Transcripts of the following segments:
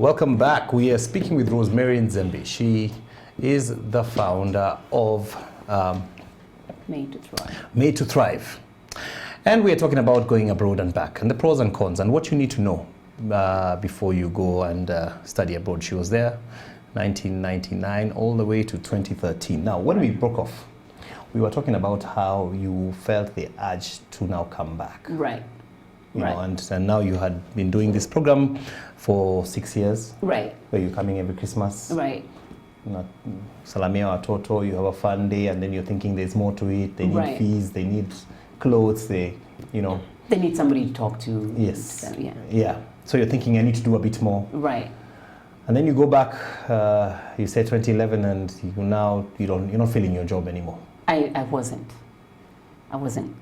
Welcome back. We are speaking with Rosemary Nzembe. She is the founder of Made to Thrive. Made to Thrive. And we are talking about going abroad and back, and the pros and cons, and what you need to know before you go and study abroad. She was there 1999 all the way to 2013. Now, when we broke off, we were talking about how you felt the urge to now come back. Right. You know, and now you had been doing this program for 6 years. Right. Where you're coming every Christmas. Right. Salamia watoto, you have a fun day, and then you're thinking there's more to it. They need fees, they need clothes, they need somebody to talk to. Yes. So, yeah. Yeah. So you're thinking I need to do a bit more. Right. And then you go back, you say 2011, and you're not feeling your job anymore. I wasn't.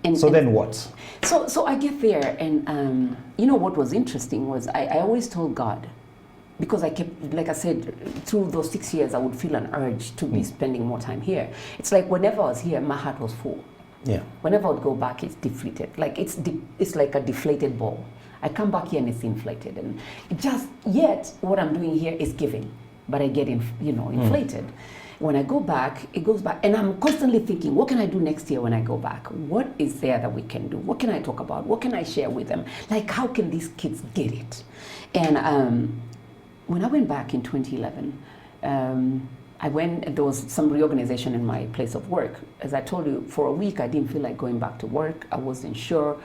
And then what? So I get there, and you know what was interesting was I always told God, because I kept, like I said, through those 6 years, I would feel an urge to be spending more time here. It's like whenever I was here, my heart was full. Yeah. Whenever I would go back, it's deflated. Like it's like a deflated ball. I come back here and it's inflated, and yet what I'm doing here is giving, but I get inflated. When I go back, it goes back, and I'm constantly thinking, what can I do next year when I go back? What is there that we can do? What can I talk about? What can I share with them? Like, how can these kids get it? And when I went back in 2011, there was some reorganization in my place of work. As I told you, for a week, I didn't feel like going back to work. I wasn't sure.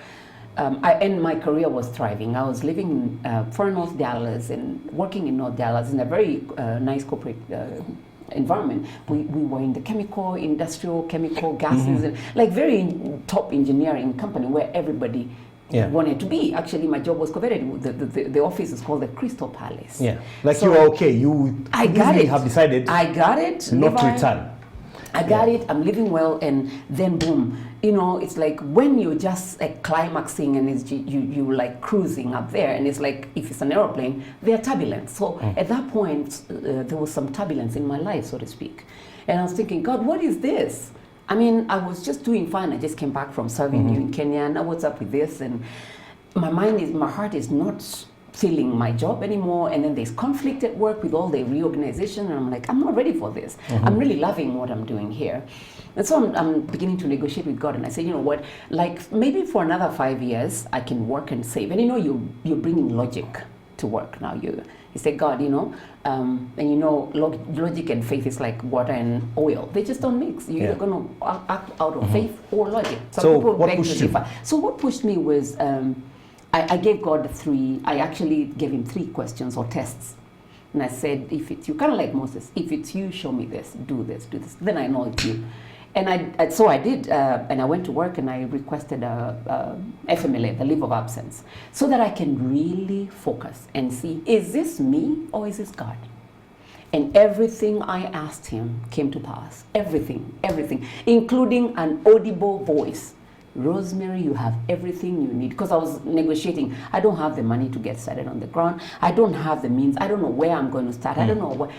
And my career was thriving. I was living for North Dallas and working in North Dallas in a very nice corporate environment. We were in the industrial chemical gases, and like very top engineering company where everybody wanted to be. Actually, my job was coveted. The office is called the Crystal Palace. Yeah, like so you are okay. I got it. Have decided. I got it. Not to return. I got it. I'm living well, and then boom. You know, it's like when you're just like climaxing and it's you like cruising up there, and it's like if it's an aeroplane, they're turbulent. So at that point, there was some turbulence in my life, so to speak. And I was thinking, God, what is this? I mean, I was just doing fine. I just came back from serving you in Kenya, and now what's up with this? And my heart is not feeling my job anymore, and then there's conflict at work with all the reorganization, and I'm like, I'm not ready for this. I'm really loving what I'm doing here. And so I'm beginning to negotiate with God, and I say, you know what, like maybe for another 5 years I can work and save. And you know, you're bringing logic to work now. You say, God, and logic and faith is like water and oil. They just don't mix. You're going to act out of faith or logic. So what pushed you? So what pushed me was I gave God I actually gave him 3 questions or tests. And I said, if it's you, kind of like Moses, if it's you, show me this, do this, then I know it's you. And so I did, and I went to work and I requested a FMLA, the leave of absence, so that I can really focus and see, is this me or is this God? And everything I asked him came to pass. Everything, including an audible voice. Rosemary, you have everything you need. Because I was negotiating. I don't have the money to get started on the ground. I don't have the means. I don't know where I'm going to start. I don't know what.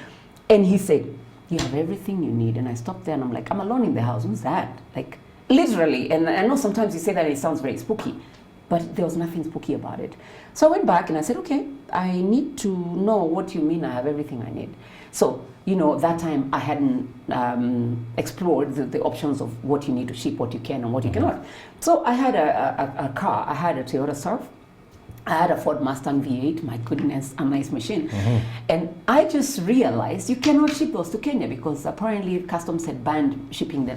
And he said, you have everything you need. And I stopped there and I'm like, I'm alone in the house. Who's that? Like, literally. And I know sometimes you say that and it sounds very spooky, but there was nothing spooky about it. So I went back and I said, okay, I need to know what you mean I have everything I need. So, that time I hadn't explored the options of what you need to ship, what you can and what you cannot. So I had a car. I had a Toyota Surf. I had a Ford Mustang V8, my goodness, a nice machine. And I just realized you cannot ship those to Kenya because apparently customs had banned shipping the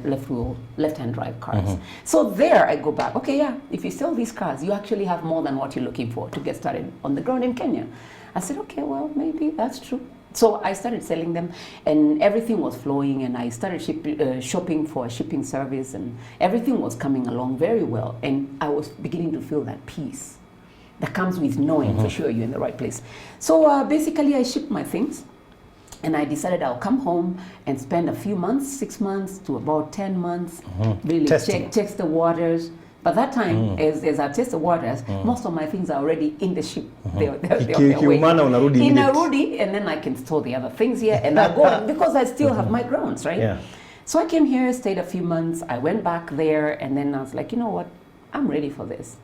left-hand drive cars. So there I go back, okay, yeah, if you sell these cars, you actually have more than what you're looking for to get started on the ground in Kenya. I said, okay, well, maybe that's true. So I started selling them and everything was flowing, and I started shopping for a shipping service, and everything was coming along very well. And I was beginning to feel that peace that comes with knowing for sure you're in the right place. So basically I shipped my things, and I decided I'll come home and spend a few months, 6 months to about 10 months, really check the waters. But that time, as I test the waters, most of my things are already in the ship. They're in Narudi, and then I can store the other things here, and I go because I still have my grounds, right? Yeah. So I came here, stayed a few months. I went back there, and then I was like, you know what? I'm ready for this.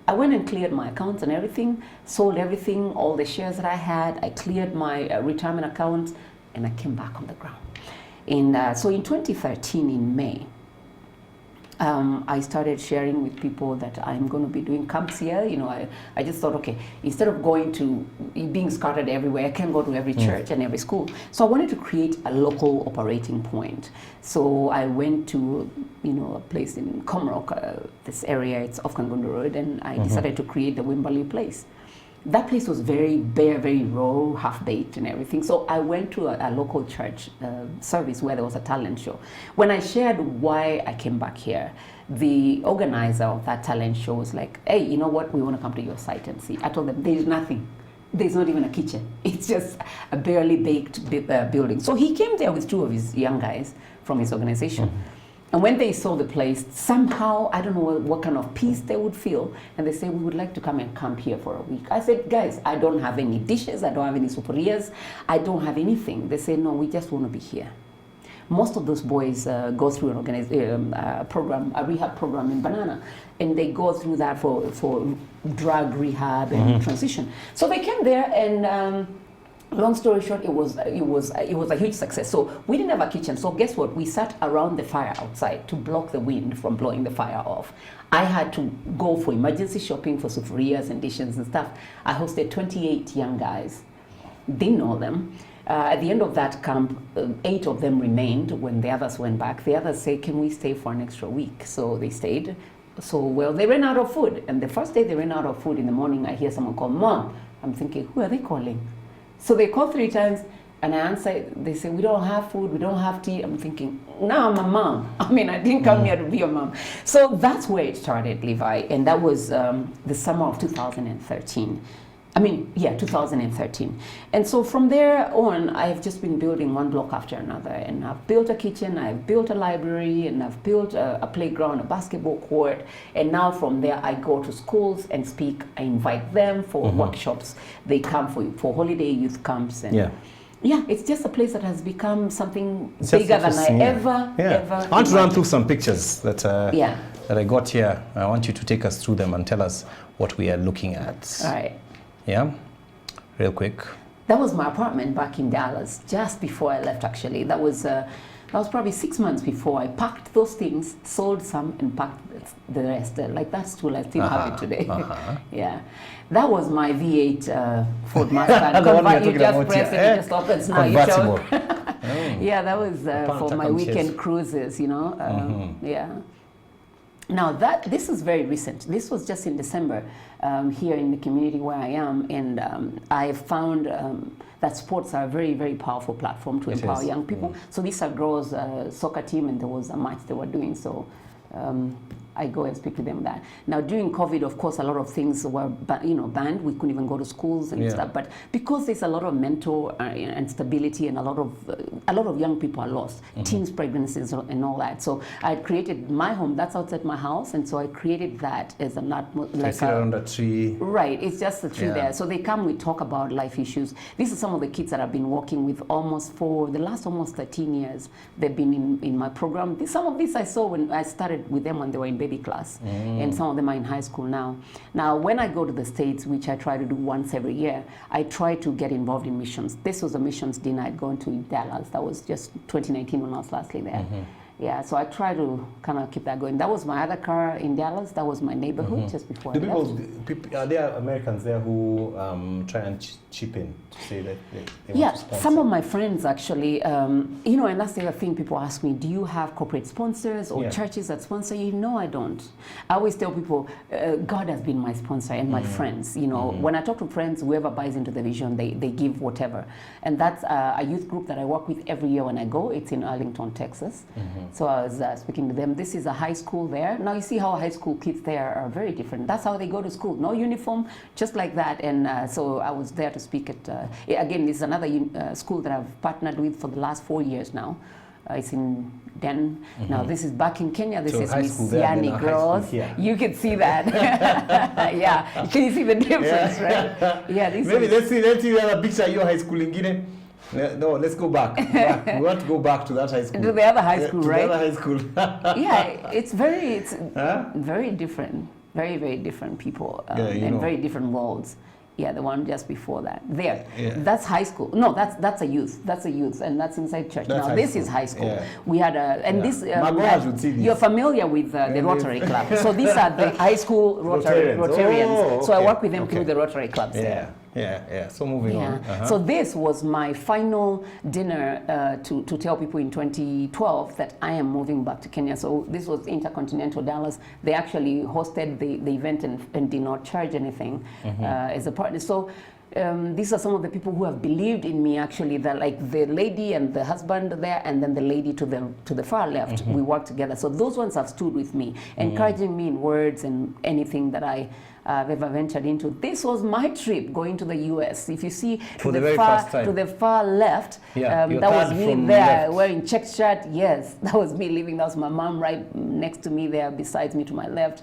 I went and cleared my accounts and everything, sold everything, all the shares that I had. I cleared my retirement accounts, and I came back on the ground. And so in 2013, in May, I started sharing with people that I'm going to be doing camps here. You know, I just thought, okay, instead of going to being scattered everywhere, I can't go to every church and every school. So I wanted to create a local operating point. So I went to, you know, a place in Comrock, this area, it's off Kangondo Road, and I decided to create the Wimberley place. That place was very bare, very raw, half-baked and everything. So I went to a local church service where there was a talent show. When I shared why I came back here, the organizer of that talent show was like, hey, you know what, we want to come to your site and see. I told them, there's nothing. There's not even a kitchen. It's just a barely baked building. So he came there with 2 of his young guys from his organization. And when they saw the place, somehow, I don't know what kind of peace they would feel, and they say, we would like to come and camp here for a week. I said, guys, I don't have any dishes, I don't have any superiors, I don't have anything. They say, no, we just want to be here. Most of those boys go through an program, a rehab program in Banana, and they go through that for drug rehab and transition. So they came there, and long story short, it was a huge success. So we didn't have a kitchen. So guess what? We sat around the fire outside to block the wind from blowing the fire off. I had to go for emergency shopping for sufurias and dishes and stuff. I hosted 28 young guys. Didn't know them. At the end of that camp, 8 of them remained when the others went back. The others said, can we stay for an extra week? So they stayed. So, well, they ran out of food. And the first day they ran out of food in the morning, I hear someone call, Mom. I'm thinking, who are they calling? So they called 3 times, and I answered. They say, we don't have food, we don't have tea. I'm thinking, no, I'm a mom. I mean, I didn't come here to be a mom. So that's where it started, Levi, and that was the summer of 2013. 2013. And so from there on, I've just been building one block after another. And I've built a kitchen, I've built a library, and I've built a playground, a basketball court. And now from there, I go to schools and speak. I invite them for workshops. They come for holiday youth camps. And yeah, it's just a place that has become something bigger than I ever. I want to run through some pictures that I got here. I want you to take us through them and tell us what we are looking at. All right. Yeah, real quick. That was my apartment back in Dallas, just before I left, actually. That was probably 6 months before I packed those things, sold some, and packed the rest. Like that stool, I still have it today. Yeah. That was my V8 Ford Mustang. You just press it, it just opens. Now you show. Yeah, that was for my weekend cruises, you know. Yeah. Now this is very recent. This was just in December here in the community where I am, and I found that sports are a very, very powerful platform to empower young people. So these are girls' soccer team, and there was a match they were doing. So I go and speak to them that. Now during COVID, of course, a lot of things were banned. We couldn't even go to schools and stuff. But because there's a lot of mental instability, and a lot of young people are lost, teens, pregnancies, and all that. So I created my home. That's outside my house, and so I created that as around a tree. Right, it's just a tree there. So they come. We talk about life issues. These are some of the kids that I've been working with for the last almost 13 years. They've been in my program. Some of these I saw when I started with them when they were in baby class, and some of them are in high school now. Now, when I go to the States, which I try to do once every year, I try to get involved in missions. This was a missions dinner I'd gone to in Dallas. That was just 2019 when I was lastly there. Yeah, so I try to kind of keep that going. That was my other car in Dallas. That was my neighborhood just before I left. Are there Americans there who try and chip in to say that they want to sponsor? Some of my friends actually, and that's the other thing people ask me, do you have corporate sponsors or churches that sponsor you? No, I don't. I always tell people, God has been my sponsor and my friends. When I talk to friends, whoever buys into the vision, they give whatever. And that's a youth group that I work with every year when I go. It's in Arlington, Texas. So I was speaking to them. This is a high school there. Now you see how high school kids there are very different. That's how they go to school. No uniform, just like that. And so I was there to speak at, again, this is another school that I've partnered with for the last 4 years now. It's in Den. Now this is back in Kenya. This is Miss Yani Girls. You can see that. Yeah. Can you see the difference, right? Yeah. Maybe let's see the other picture of your high school in No, let's go back. We want to go back to that high school. To the other high school, right? To the other high school. Yeah, it's very different. Very, very different people Yeah, and very different worlds. Yeah, the one just before that. There, Yeah. that's high school. No, that's a youth. That's a youth, and that's inside church. That's now high this school. is high school. Yeah. We had a and Yeah. this. My brothers would see this. You're familiar with the Rotary Club. So these are the high school Rotarians. Oh, So I okay. work with them through the Rotary clubs. Yeah, yeah. So moving on. So this was my final dinner to tell people in 2012 that I am moving back to Kenya. So this was Intercontinental Dallas. They actually hosted the event and did not charge anything as a partner. So these are some of the people who have believed in me, actually, that like the lady and the husband there, and then the lady to the far left, we work together. So those ones have stood with me, encouraging me in words and anything that I've ever ventured into. This was my trip going to the US. If you see For the very first time. to the far left, Yeah, that was third me from there left. wearing checked shirt. Yes, that was me leaving. That was my mom right next to me there, besides me to my left.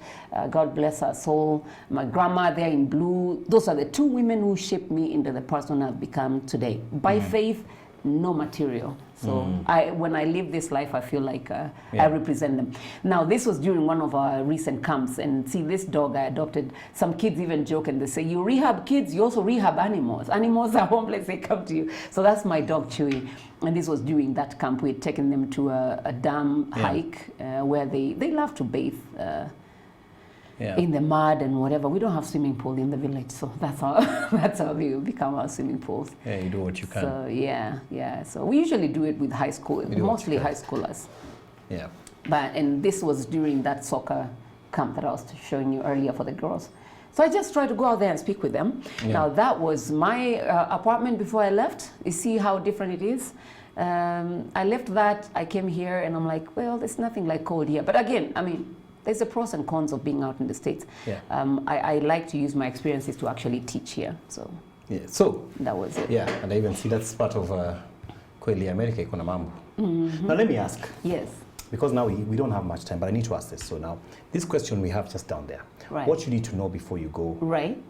God bless her soul. My grandma there in blue. Those are the two women who shaped me into the person I've become today. By faith, no material. So when I live this life, I feel like I represent them. Now, this was during one of our recent camps, and see, this dog I adopted, some kids even joke and they say, you rehab kids, you also rehab animals. Animals are homeless, they come to you. So that's my dog, Chewy. And this was during that camp. We had taken them to a dam hike where they love to bathe in the mud and whatever. We don't have swimming pool in the village, so that's how we become our swimming pools. Yeah, you do what you can. So yeah. So we usually do it with high school, mostly high schoolers. Yeah. And this was during that soccer camp that I was showing you earlier for the girls. So I just tried to go out there and speak with them. Yeah. Now that was my apartment before I left. You see how different it is. I left that, I came here, and I'm like, well, there's nothing like cold here. But again, I mean, there's the pros and cons of being out in the States. Yeah. I like to use my experiences to actually teach here. So Yeah. So that was it. yeah, and I even see that's part of kweli America iko na mambo. Now let me ask. Yes. Because now we don't have much time, but I need to ask this. So now, this question we have just down there. Right. What you need to know before you go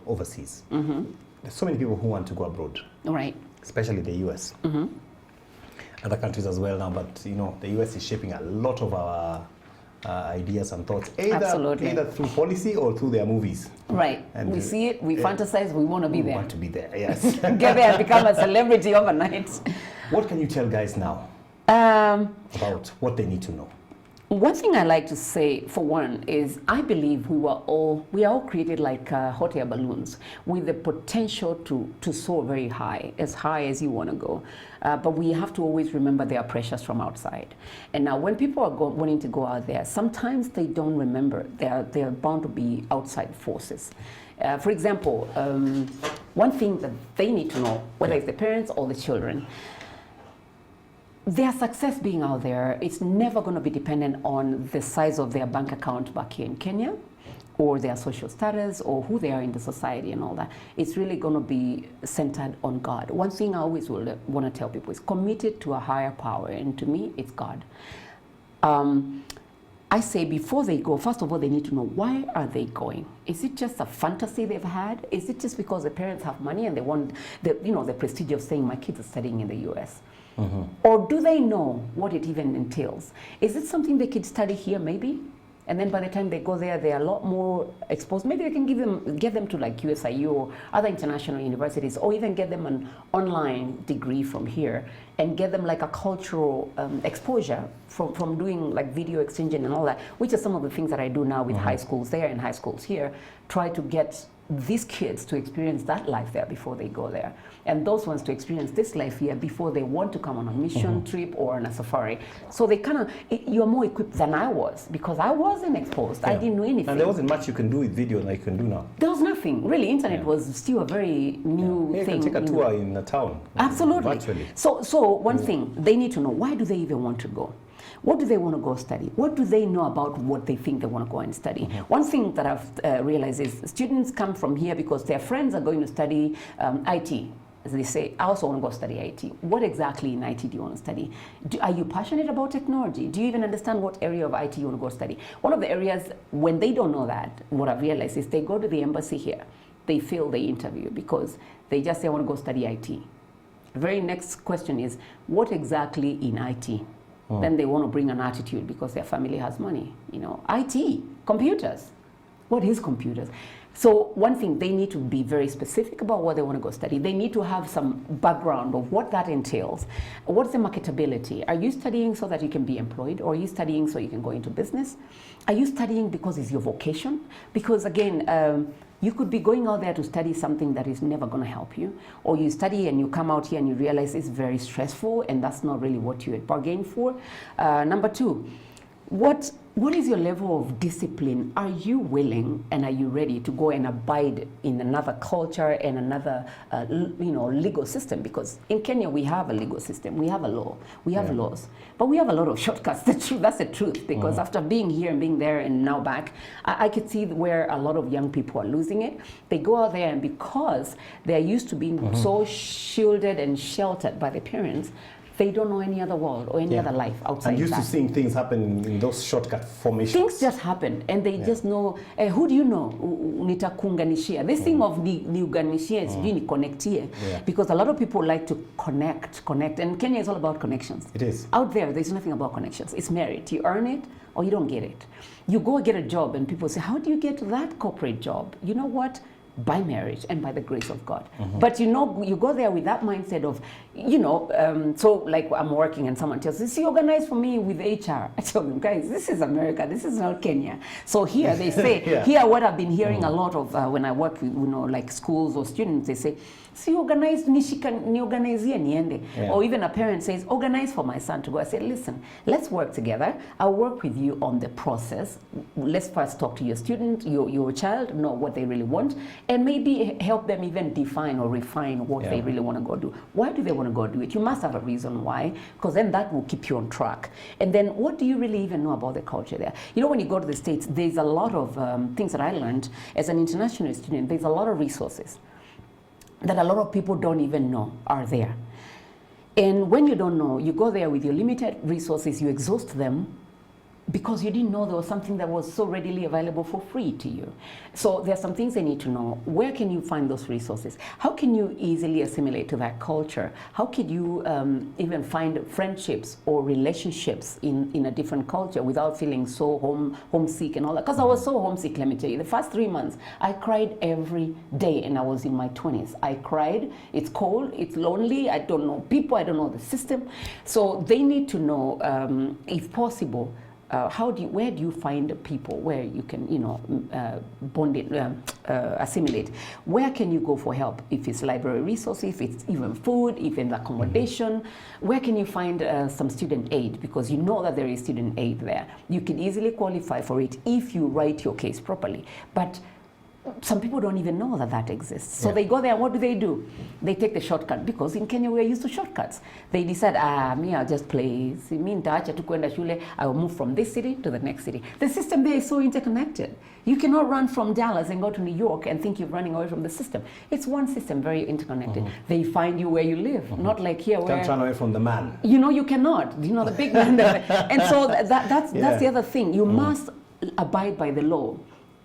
overseas. There's so many people who want to go abroad. Right. Especially the US. Other countries as well now, but you know, the US is shaping a lot of our ideas and thoughts, either through policy or through their movies. Right. And we see it, we fantasize, we want to be there. We want to be there, yes. Get there and become a celebrity overnight. What can you tell guys now about what they need to know? One thing I like to say, for one, is I believe we are all created like hot air balloons with the potential to soar very high as you want to go. But we have to always remember there are pressures from outside. And now when people are wanting to go out there, sometimes they don't remember there are bound to be outside forces. For example, one thing that they need to know, whether it's the parents or the children, their success being out there, it's never going to be dependent on the size of their bank account back here in Kenya, or their social status, or who they are in the society and all that. It's really going to be centered on God. One thing I always will want to tell people is committed to a higher power, and to me, it's God. I say before they go, first of all, they need to know, why are they going? Is it just a fantasy they've had? Is it just because the parents have money and they want the prestige of saying my kids are studying in the US? Or do they know what it even entails? Is it something they could study here maybe? And then by the time they go there, they're a lot more exposed. Maybe they can get them to like USIU or other international universities, or even get them an online degree from here and get them like a cultural exposure from doing like video exchanging and all that, which are some of the things that I do now with high schools there and high schools here. Try to get these kids to experience that life there before they go there, and those ones to experience this life here before they want to come on a mission trip or on a safari. So they kind of, you're more equipped than I was, because I wasn't exposed. I didn't know anything. And there wasn't much you can do with video like you can do now. There was nothing really. Internet was still a very new thing. You can take a tour in a town. Absolutely. Virtually. So one thing they need to know: why do they even want to go? What do they want to go study? What do they know about what they think they want to go and study? One thing that I've realized is students come from here because their friends are going to study IT. As they say, I also want to go study IT. What exactly in IT do you want to study? Are you passionate about technology? Do you even understand what area of IT you want to go study? One of the areas, when they don't know that, what I've realized is they go to the embassy here. They fail the interview because they just say, I want to go study IT. The very next question is, what exactly in IT? Then they want to bring an attitude because their family has money. IT, computers. What is computers? So one thing, they need to be very specific about what they want to go study. They need to have some background of what that entails. What's the marketability? Are you studying so that you can be employed, or are you studying so you can go into business? Are you studying because it's your vocation? Because again, you could be going out there to study something that is never going to help you, or you study and you come out here and you realize it's very stressful and that's not really what you had bargained for. Number two, what is your level of discipline? Are you willing and are you ready to go and abide in another culture and another legal system? Because in Kenya we have a legal system, we have a law, we have laws, but we have a lot of shortcuts. That's the truth. Because after being here and being there and now back, I could see where a lot of young people are losing it. They go out there and because they're used to being so shielded and sheltered by their parents, they don't know any other world or any other life outside and used that. to seeing things happen in those shortcut formations. Things just happen, and they just know, who do you know? Nitakuunganishia. This thing of niunganishia is really connectie. Because a lot of people like to connect, and Kenya is all about connections. It is. Out there's nothing about connections. It's merit. You earn it or you don't get it. You go get a job and people say, how do you get that corporate job? You know what? By merit and by the grace of God. But you go there with that mindset of, so like I'm working and someone tells me, see, organize for me with HR. I tell them, guys, this is America, this is not Kenya. So here they say, here what I've been hearing a lot of when I work with, like schools or students, they say, see, organize, niorganizie niende. Or even a parent says, organize for my son to go. I say, listen, let's work together. I'll work with you on the process. Let's first talk to your student, your child, know what they really want, and maybe help them even define or refine what they really want to go do. Why do they want to go do it? You must have a reason why, because then that will keep you on track. And then what do you really even know about the culture there? When you go to the States, there's a lot of things that I learned as an international student. There's a lot of resources that a lot of people don't even know are there. And when you don't know, you go there with your limited resources, you exhaust them because you didn't know there was something that was so readily available for free to you. So there are some things they need to know. Where can you find those resources? How can you easily assimilate to that culture? How could you even find friendships or relationships in a different culture without feeling so homesick and all that? Because I was so homesick, let me tell you. The first 3 months, I cried every day, and I was in my 20s. I cried. It's cold. It's lonely. I don't know people. I don't know the system. So they need to know, if possible, where do you find people where you can, bond it, assimilate? Where can you go for help? If it's library resources, if it's even food, even accommodation, where can you find some student aid? Because you know that there is student aid there. You can easily qualify for it if you write your case properly. But some people don't even know that exists. So they go there, what do? They take the shortcut, because in Kenya we're used to shortcuts. They decide, me, I'll just play. I will move from this city to the next city. The system there is so interconnected. You cannot run from Dallas and go to New York and think you're running away from the system. It's one system, very interconnected. They find you where you live, not like here where... Can't run away from the man. You cannot. The big man. And so that's the other thing. You must abide by the law,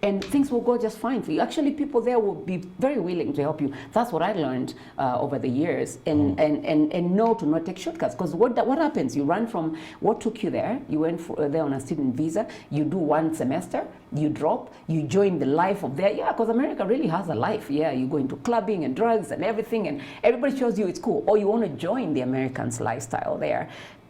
and things will go just fine for you. Actually, people there will be very willing to help you. That's what I learned over the years, and know to not take shortcuts. Because what happens? You run from what took you there. You went there on a student visa. You do 1 semester. You drop. You join the life of there. Yeah, because America really has a life. Yeah, you go into clubbing and drugs and everything, and everybody shows you it's cool. Or you want to join the Americans' lifestyle there,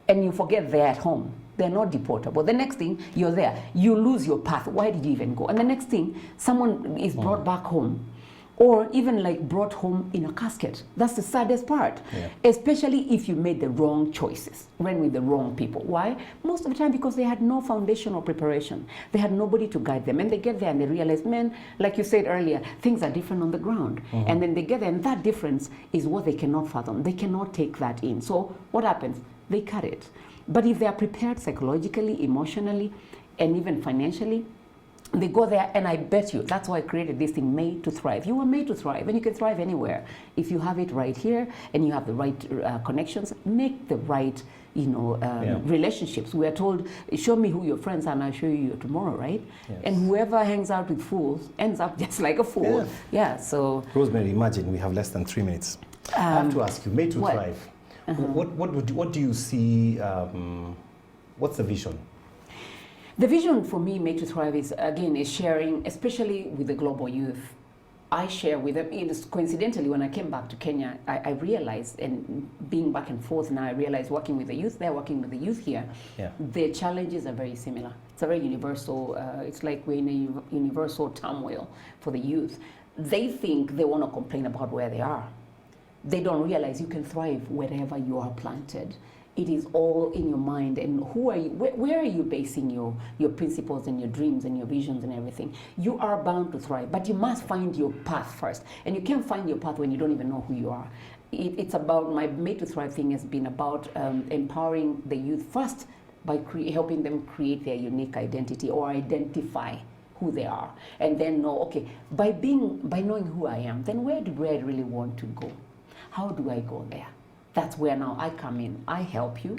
and you forget they're at home. They're not deportable. The next thing, you're there. You lose your path. Why did you even go? And the next thing, someone is brought back home. Or even brought home in a casket. That's the saddest part. Yeah. Especially if you made the wrong choices, ran with the wrong people. Why? Most of the time because they had no foundation or preparation. They had nobody to guide them. And they get there and they realize, man, like you said earlier, things are different on the ground. And then they get there, and that difference is what they cannot fathom. They cannot take that in. So what happens? They cut it. But if they are prepared psychologically, emotionally, and even financially, they go there, and I bet you, that's why I created this thing, Made to Thrive. You are made to thrive, and you can thrive anywhere. If you have it right here, and you have the right connections, make the right relationships. We are told, show me who your friends are, and I'll show you your tomorrow, right? Yes. And whoever hangs out with fools ends up just like a fool. Yeah, so... Rosemary, imagine we have less than 3 minutes. I have to ask you, Made to Thrive. What do you see, what's the vision? The vision for me, Made to Thrive, is again is sharing, especially with the global youth. I share with them. Coincidentally, when I came back to Kenya, I realized, and being back and forth now, I realized working with the youth there, working with the youth here, the challenges are very similar. It's a very universal, it's like we're in a universal turmoil for the youth. They think they want to complain about where they are. They don't realize you can thrive wherever you are planted. It is all in your mind, and who are you? Where are you basing your principles and your dreams and your visions and everything? You are bound to thrive, but you must find your path first, and you can't find your path when you don't even know who you are. It's about, my Made to Thrive thing has been about empowering the youth first by helping them create their unique identity or identify who they are, and then know, okay, by knowing who I am, then where do I really want to go? How do I go there? That's where now I come in. I help you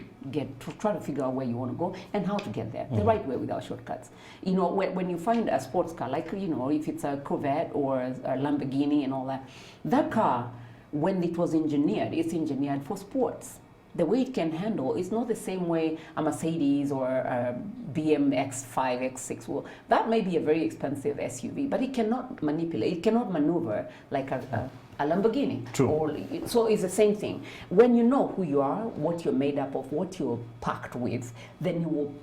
try to figure out where you want to go and how to get there the right way without shortcuts. You know, when you find a sports car, like, you know, if it's a Corvette or a Lamborghini and all that, that car, when it was engineered, it's engineered for sports. The way it can handle is not the same way a Mercedes or a BM X5, X6 will. That may be a very expensive SUV, but it cannot manipulate, it cannot maneuver like a Lamborghini. True. So it's the same thing. When you know who you are, what you're made up of, what you're packed with, then you will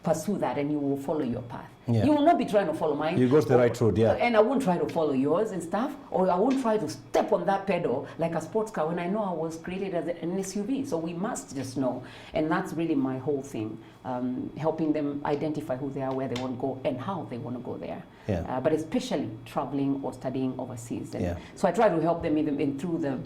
pursue that and you will follow your path. Yeah. You will not be trying to follow mine. You go to the right road, yeah. And I won't try to follow yours and stuff, or I won't try to step on that pedal like a sports car when I know I was created as an SUV. So we must just know. And that's really my whole thing, helping them identify who they are, where they want to go, and how they want to go there. Yeah. But especially traveling or studying overseas. And so I try to help them even through the,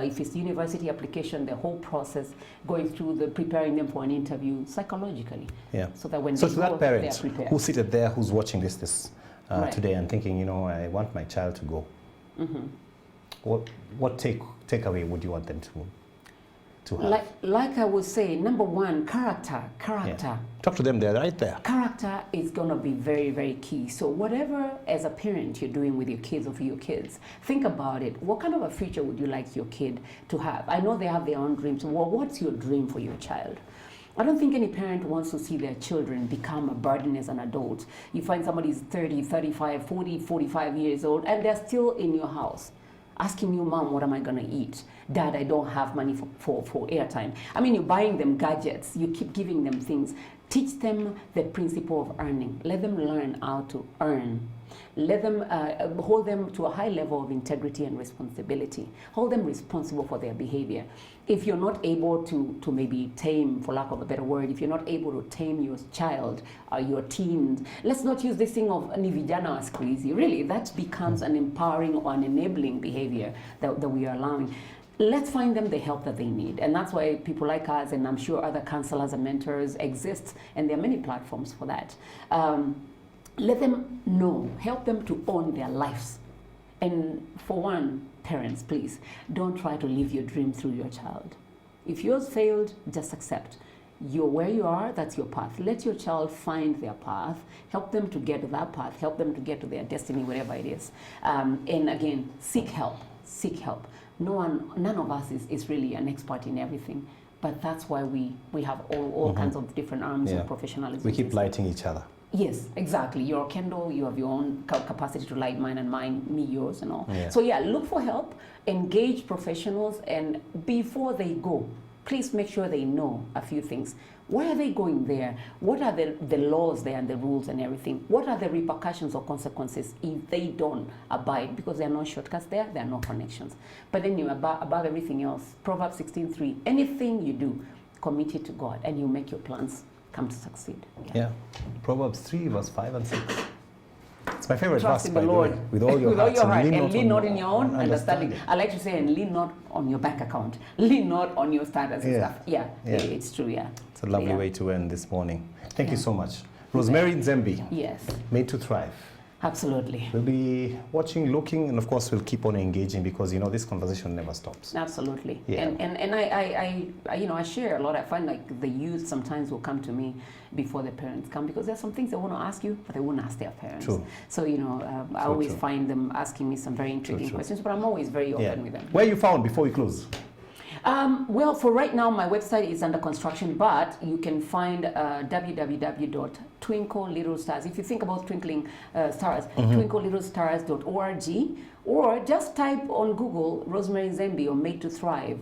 if it's university application, the whole process, going through the preparing them for an interview psychologically. Yeah. So that when so they to go, that parent they're prepared. who seated there, who's watching this Right. today and thinking, you know, I want my child to go. What takeaway would you want them to have? Like I would say, number one, character. Yeah. Talk to them there, right there. Character is going to be very, very key. So whatever, as a parent, you're doing with your kids or for your kids, think about it. What kind of a future would you like your kid to have? I know they have their own dreams. Well, what's your dream for your child? I don't think any parent wants to see their children become a burden as an adult. You find somebody's 30, 35, 40, 45 years old, and they're still in your house asking you, Mom, what am I going to eat? Dad, I don't have money for airtime. I mean, you're buying them gadgets. You keep giving them things. Teach them the principle of earning. Let them learn how to earn. Let them hold them to a high level of integrity and responsibility. Hold them responsible for their behavior. If you're not able to maybe tame, for lack of a better word, if you're not able to tame your child or your teens, let's not use this thing of ni vijana siku hizi. Really, that becomes an empowering or an enabling behavior that we are allowing. Let's find them the help that they need. And that's why people like us, and I'm sure other counselors and mentors exist, and there are many platforms for that. Let them know, help them to own their lives. And for one, parents, please, don't try to live your dream through your child. If yours failed, just accept. You're where you are, that's your path. Let your child find their path, help them to get to that path, help them to get to their destiny, whatever it is. And again, seek help, seek help. None of us is really an expert in everything, but that's why we have all kinds of different arms and professionalism. We keep lighting each other. Yes, exactly. You're a candle, you have your own capacity to light mine and mine, me, yours and all. Yeah. So yeah, look for help, engage professionals, and before they go, please make sure they know a few things. Why are they going there? What are the laws there and the rules and everything? What are the repercussions or consequences if they don't abide? Because there are no shortcuts there are no connections. But then above everything else, Proverbs 16:3, anything you do, commit it to God and you make your plans come to succeed. Yeah. Proverbs 3 verse 5 and 6. It's my favorite Trust verse, in by the the Lord way. With all your heart, and lean not in your own understanding. I like to say, and lean not on your bank account. Lean not on your status and stuff. Yeah, it's true, yeah. It's a lovely way to end this morning. Thank you so much. Rosemary Nzembi. Yes. Made to Thrive. Absolutely. We'll be watching, looking, and of course we'll keep on engaging because, you know, this conversation never stops. Absolutely. Yeah. And I share a lot. I find like the youth sometimes will come to me before the parents come because there's some things they want to ask you, but they won't ask their parents. True. So, I always find them asking me some very intriguing questions, but I'm always very open with them. Where are you found before we close? Well, for right now, my website is under construction, but you can find www.twinklelittlestars. If you think about twinkling stars, twinklelittlestars.org, or just type on Google Rosemary Nzembi or Made to Thrive,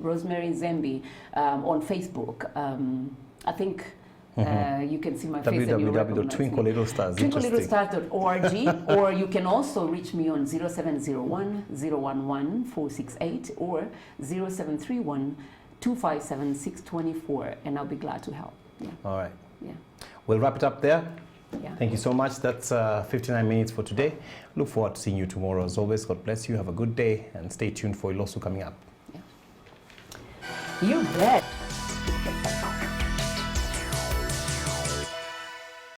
Rosemary Nzembi on Facebook. I think you can see my face and you recognize me. twinklelittlestars.org, or you can also reach me on 0701 011 468 or 0731 257 624, and I'll be glad to help. Yeah. All right. Yeah. We'll wrap it up there. Yeah. Thank you so much. That's 59 minutes for today. Look forward to seeing you tomorrow. As always, God bless you. Have a good day and stay tuned for Ilosu coming up. Yeah. You bet.